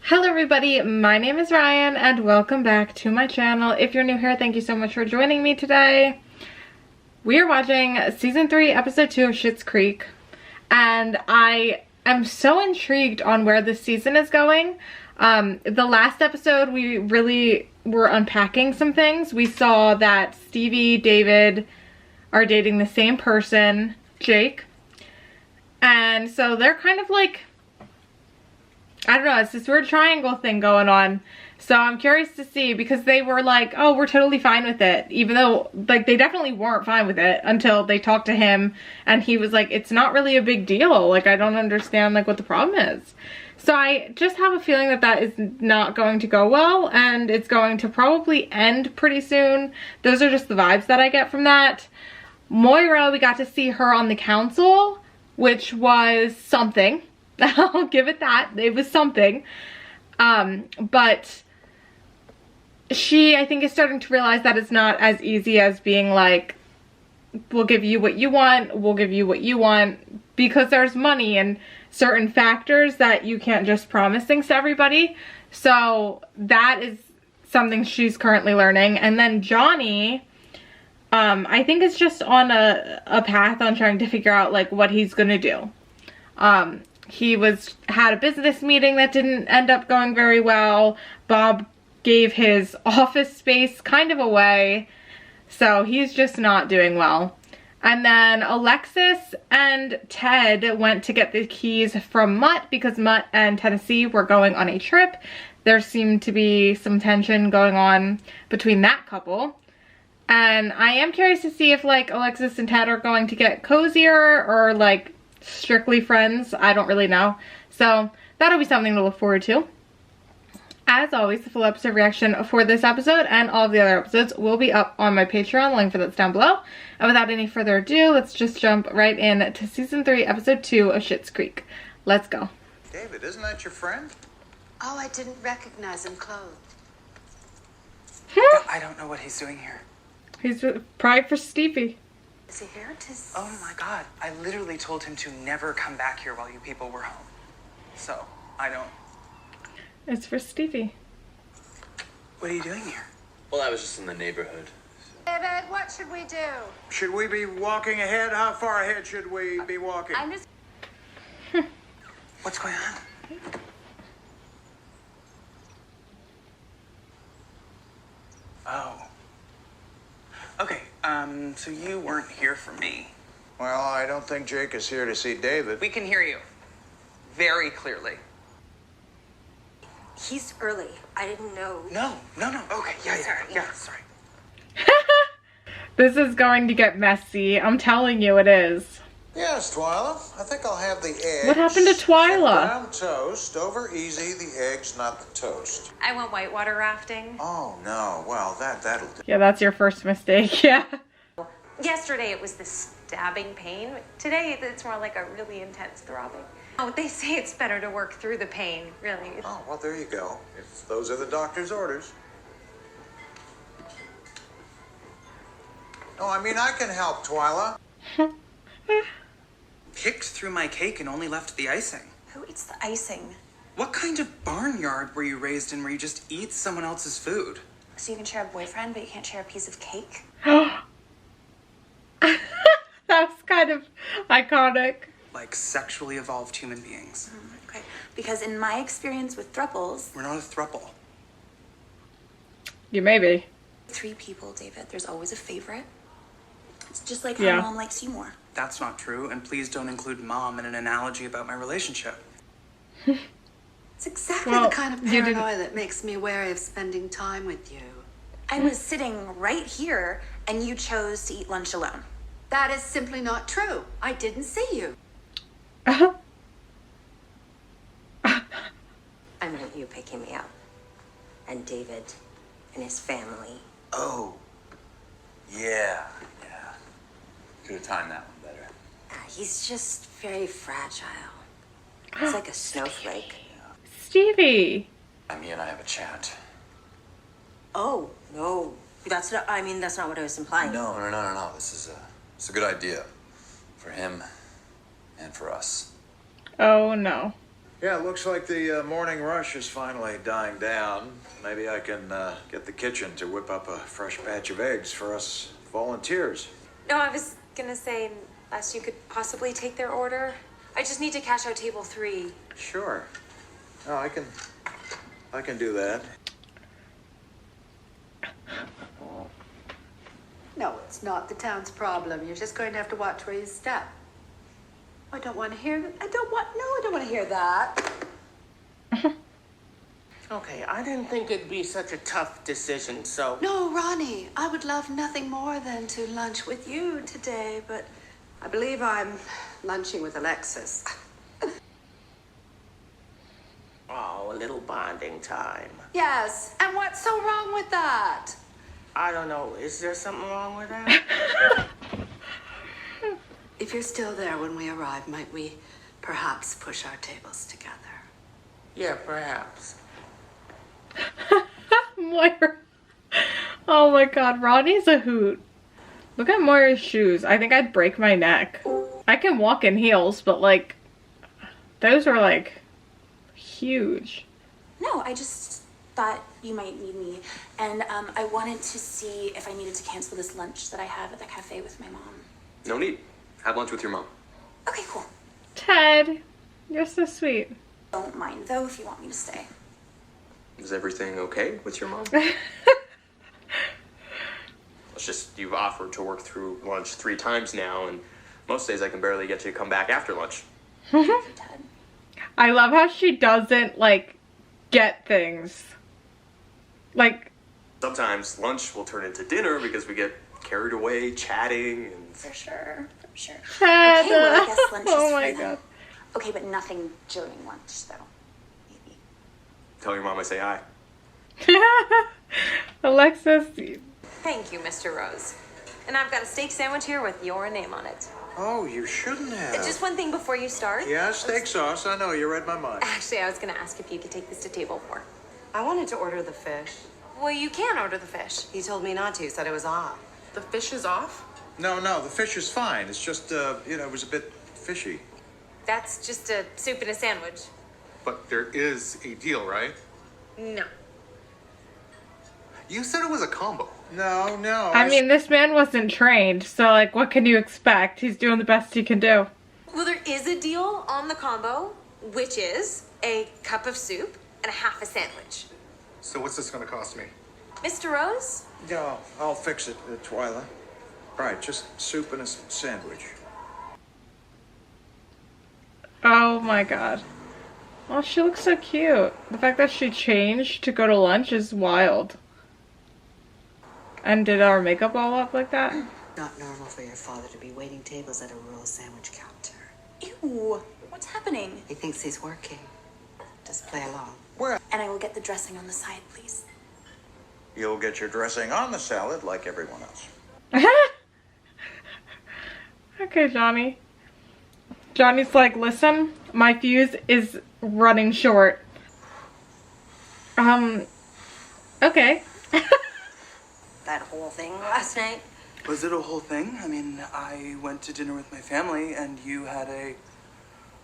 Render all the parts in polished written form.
Hello everybody, my name is Ryan and welcome back to my channel. If you're new here, thank you so much for joining me today. We are watching season 3 episode 2 of Schitt's Creek and I am so intrigued on where this season is going. The last episode we really were unpacking some things. We saw that Stevie, David are dating the same person, Jake, and so they're kind of like, I don't know, it's this weird triangle thing going on. So I'm curious to see, because they were like, oh, we're totally fine with it. Even though, like, they definitely weren't fine with it until they talked to him and he was like, it's not really a big deal. Like, I don't understand, like, what the problem is. So I just have a feeling that that is not going to go well and it's going to probably end pretty soon. Those are just the vibes that I get from that. Moira, we got to see her on the council, which was something. I'll give it that. It was something. But she, I think, is starting to realize that it's not as easy as being like, we'll give you what you want, we'll give you what you want, because there's money and certain factors that you can't just promise things to everybody. So that is something she's currently learning. And then Johnny, I think is just on a path on trying to figure out like what he's gonna do. He had a business meeting that didn't end up going very well. Bob gave his office space kind of away. So he's just not doing well. And then Alexis and Ted went to get the keys from Mutt because Mutt and Tennessee were going on a trip. There seemed to be some tension going on between that couple. And I am curious to see if like Alexis and Ted are going to get cozier or like strictly friends. I don't really know. So that'll be something to look forward to. As always, the full episode reaction for this episode and all of the other episodes will be up on my Patreon. Link for that's down below. And without any further ado, let's just jump right in to season 3 episode 2 of Schitt's Creek. Let's go. David, isn't that your friend? Oh, I didn't recognize him clothed. I don't know what he's doing here. He's probably for Stevie. Is he here to... Oh my god, I literally told him to never come back here while you people were home. So, I don't... It's for Stevie. What are you doing here? Well, I was just in the neighborhood. David, what should we do? Should we be walking ahead? How far ahead should we be walking? I'm just... What's going on? Oh. Okay, so you weren't here for me. Well, I don't think Jake is here to see David. We can hear you. Very clearly. He's early. I didn't know. No. Okay, yeah, sorry. This is going to get messy. I'm telling you it is. Yes, Twyla. I think I'll have the eggs. What happened to Twyla? Brown toast. Over easy, the eggs, not the toast. I went whitewater rafting. Oh, no. Well, that'll do. Yeah, that's your first mistake. Yeah. Yesterday it was the stabbing pain. Today it's more like a really intense throbbing. Oh, they say it's better to work through the pain, really. Oh, well, there you go. If those are the doctor's orders. Oh, I mean, I can help, Twyla. Picked through my cake and only left the icing. Who eats the icing? What kind of barnyard were you raised in where you just eat someone else's food? So you can share a boyfriend, but you can't share a piece of cake? That was kind of iconic. Like sexually evolved human beings. Okay, because in my experience with thruples... We're not a throuple. You may be. 3 people, David. There's always a favorite. It's just like Yeah. how Mom likes you more. That's not true, and please don't include Mom in an analogy about my relationship. It's exactly Well, the kind of you didn't- paranoia that makes me wary of spending time with you. I was sitting right here, and you chose to eat lunch alone. That is simply not true. I didn't see you. Uh-huh. I meant you picking me up. And David and his family. Oh. Yeah. Could have timed that one better. He's just very fragile. He's like a snowflake. Stevie. He and I have a chat. Oh, no. That's not what I was implying. No. This is a good idea. For him and for us. Oh no. Yeah, it looks like the morning rush is finally dying down. Maybe I can get the kitchen to whip up a fresh batch of eggs for us volunteers. No, I was gonna say, unless you could possibly take their order. I just need to cash out table 3. Sure. Oh, I can do that. No, it's not the town's problem. You're just going to have to watch where you step. I don't want to hear that. I don't want to hear that. Okay, I didn't think it'd be such a tough decision, so... No, Ronnie, I would love nothing more than to lunch with you today, but I believe I'm lunching with Alexis. Oh, a little bonding time. Yes, and what's so wrong with that? I don't know, is there something wrong with that? If you're still there when we arrive, might we perhaps push our tables together? Yeah, perhaps. Moira. Oh my god, Ronnie's a hoot. Look at Moira's shoes. I think I'd break my neck. I can walk in heels, but like, those are like huge. No, I just thought you might need me. And I wanted to see if I needed to cancel this lunch that I have at the cafe with my mom. No need. Have lunch with your mom. Okay, cool. Ted, you're so sweet. Don't mind though if you want me to stay. Is everything okay with your mom? It's just you've offered to work through lunch 3 times now, and most days I can barely get you to come back after lunch. Ted. I love how she doesn't like get things. Like, Sometimes lunch will turn into dinner because we get carried away chatting and... For sure, for sure. Ted. Okay, well, I guess lunch is Oh free my then. god. Okay, but nothing during lunch though. Maybe. Tell your mom I say hi. Alexis. Thank you, Mr. Rose. And I've got a steak sandwich here with your name on it. Oh, you shouldn't have. Just one thing before you start. Yeah, steak sauce. I know, you read my mind. Actually, I was gonna ask if you could take this to table 4. I wanted to order the fish. Well, you can order the fish. He told me not to, said it was off. The fish is off? No, the fish is fine. It's just, it was a bit fishy. That's just a soup and a sandwich. But there is a deal, right? No. You said it was a combo. No. I mean, this man wasn't trained, so like, what can you expect? He's doing the best he can do. Well, there is a deal on the combo, which is a cup of soup and a half a sandwich. So what's this gonna cost me? Mr. Rose? Yeah, I'll fix it, Twyla. Right, just soup and a sandwich. Oh my god. Oh, she looks so cute. The fact that she changed to go to lunch is wild. And did our makeup all up like that? Not normal for your father to be waiting tables at a rural sandwich counter. Ew, what's happening? He thinks he's working. Just play along. And I will get the dressing on the side, please. You'll get your dressing on the salad like everyone else. Okay, Johnny. Johnny's like, listen, my fuse is running short. Okay. That whole thing last night. Was it a whole thing? I mean, I went to dinner with my family and you had a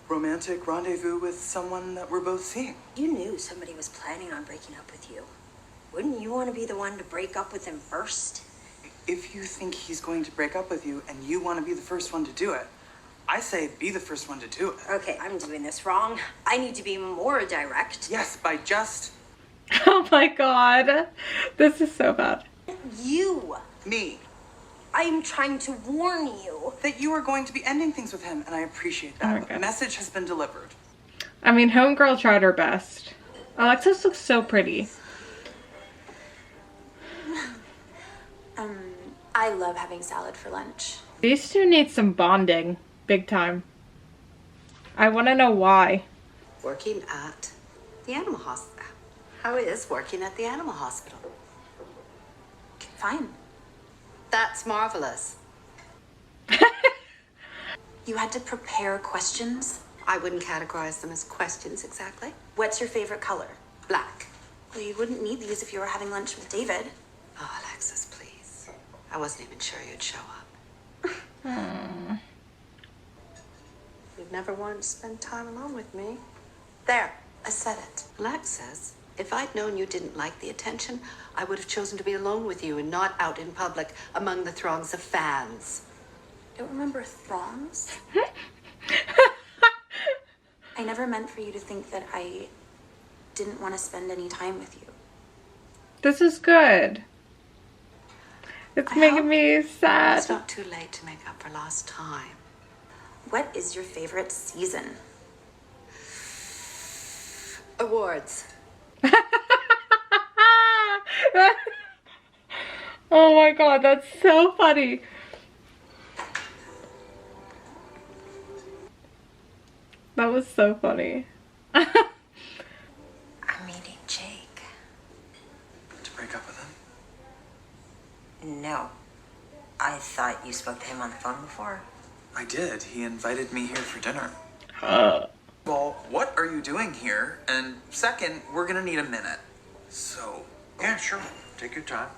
romantic rendezvous with someone that we're both seeing. You knew somebody was planning on breaking up with you. Wouldn't you want to be the one to break up with him first? If you think he's going to break up with you and you want to be the first one to do it, I say be the first one to do it. Okay, I'm doing this wrong. I need to be more direct. Yes, by just Oh my god. This is so bad. You. me. I am trying to warn you. That you are going to be ending things with him, and I appreciate that. Okay. The message has been delivered. I mean, homegirl tried her best. Alexis looks so pretty. I love having salad for lunch. These two need some bonding. Big time. I want to know why. Working at the animal hospital. How is working at the animal hospital? Fine. That's marvelous. You had to prepare questions. I wouldn't categorize them as questions exactly. What's your favorite color? Black. Well, you wouldn't need these if you were having lunch with David. Oh, Alexis, please. I wasn't even sure you'd show up. You'd never wanted to spend time alone with me. There, I said it. Lex says, if I'd known you didn't like the attention, I would have chosen to be alone with you and not out in public among the throngs of fans. I don't remember throngs. I never meant for you to think that I didn't want to spend any time with you. This is good. It's making me sad. It's not too late to make up for lost time. What is your favorite season? Awards. Oh my god, that's so funny. That was so funny. I'm meeting Jake. To break up with him? No. I thought you spoke to him on the phone before. I did. He invited me here for dinner. Well, what are you doing here? And second, we're gonna need a minute. So... Yeah, sure. Take your time.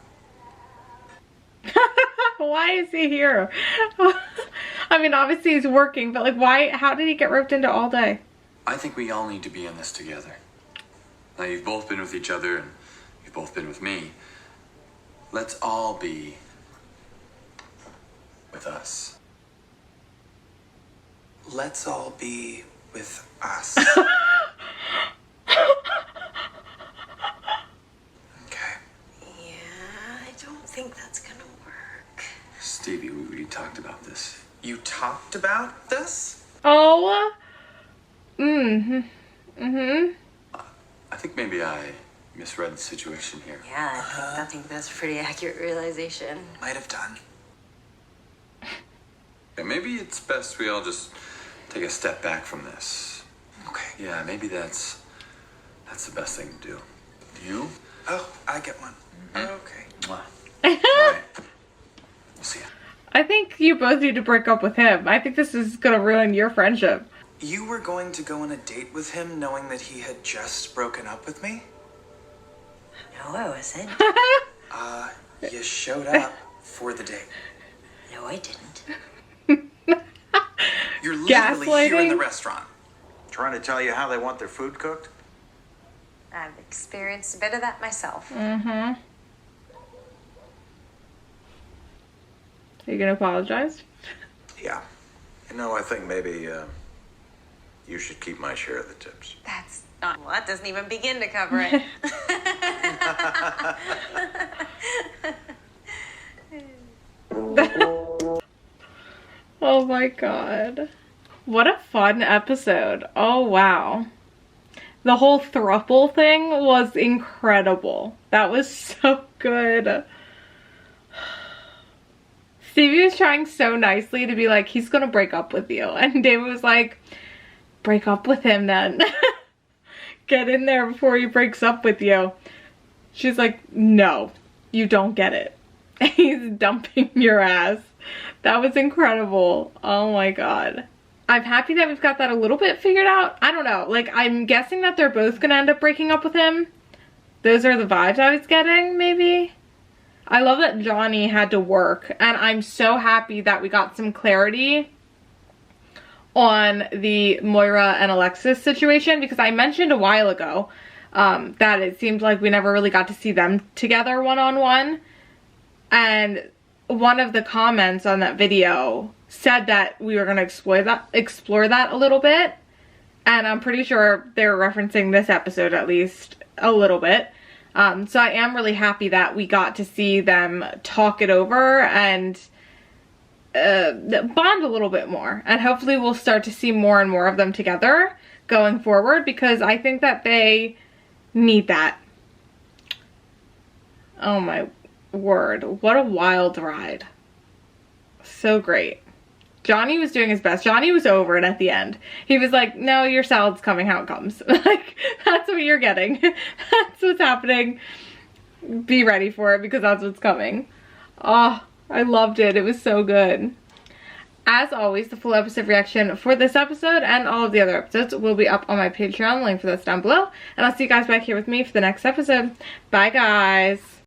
Why is he here? I mean, obviously he's working, but like, why? How did he get roped into all day? I think we all need to be in this together. Now, you've both been with each other, and you've both been with me. Let's all be with us. Let's all be with us. Okay. Yeah, I don't think that's gonna work. Stevie, we talked about this. You talked about this? Oh. I think maybe I misread the situation here. Yeah, I think that's a pretty accurate realization. Might have done. Yeah, maybe it's best we all just take a step back from this. Okay. Yeah, maybe that's the best thing to do. You? Oh, I get one. Okay. Mwah. All right. We'll see ya. I think you both need to break up with him. I think this is gonna ruin your friendship. You were going to go on a date with him knowing that he had just broken up with me? No, I wasn't. You showed up for the date. No, I didn't. You're literally here in the Gaslighting? restaurant. Trying to tell you how they want their food cooked? I've experienced a bit of that myself. Are you gonna apologize? Yeah. You know, I think maybe you should keep my share of the tips. That's not, well, that doesn't even begin to cover it. Oh my god. What a fun episode. Oh wow. The whole throuple thing was incredible. That was so good. Stevie was trying so nicely to be like, he's gonna break up with you. And David was like, break up with him then. Get in there before he breaks up with you. She's like, no, you don't get it. He's dumping your ass. That was incredible. Oh my god. I'm happy that we've got that a little bit figured out. I don't know. Like, I'm guessing that they're both gonna end up breaking up with him. Those are the vibes I was getting, maybe. I love that Johnny had to work. And I'm so happy that we got some clarity on the Moira and Alexis situation. Because I mentioned a while ago that it seemed like we never really got to see them together one-on-one. And one of the comments on that video said that we were going to explore that a little bit, and I'm pretty sure they were referencing this episode at least a little bit. So I am really happy that we got to see them talk it over and bond a little bit more, and hopefully we'll start to see more and more of them together going forward, because I think that they need that. Oh my word, what a wild ride. So great. Johnny was doing his best. Johnny was over it at the end. He was like, no, your salad's coming how it comes. Like, that's what you're getting. That's what's happening. Be ready for it, because that's what's coming. Oh, I loved it. It was so good. As always, the full episode reaction for this episode and all of the other episodes will be up on my Patreon. Link for that's down below. And I'll see you guys back here with me for the next episode. Bye, guys.